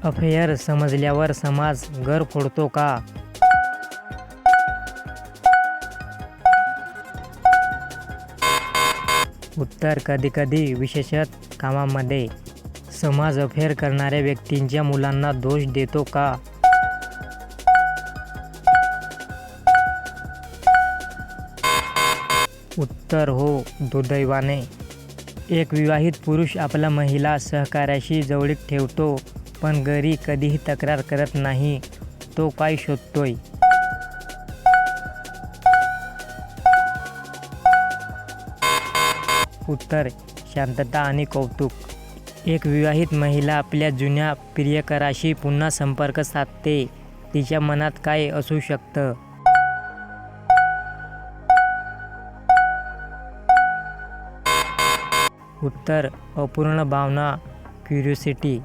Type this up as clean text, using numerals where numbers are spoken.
Affair समजल्यावर समाज घर फोडतो का? उत्तर कधीकधी, विशेषतः कामामध्ये. समाज अफेअर करणाऱ्या व्यक्तींच्या मुलांना दोष देतो का? उत्तर हो, दुर्दैवाने. एक विवाहित पुरुष आपला महिला सहकाऱ्याशी जवळीक ठेवतो, पण घरी कधीही तक्रार करत नाही. तो काय शोधतोय? उत्तर शांतता आणि कौतुक. एक विवाहित महिला आपल्या जुन्या प्रियकराशी पुन्हा संपर्क साधते. तिच्या मनात काय असू शकतं? उत्तर अपूर्ण भावना, क्युरिओसिटी.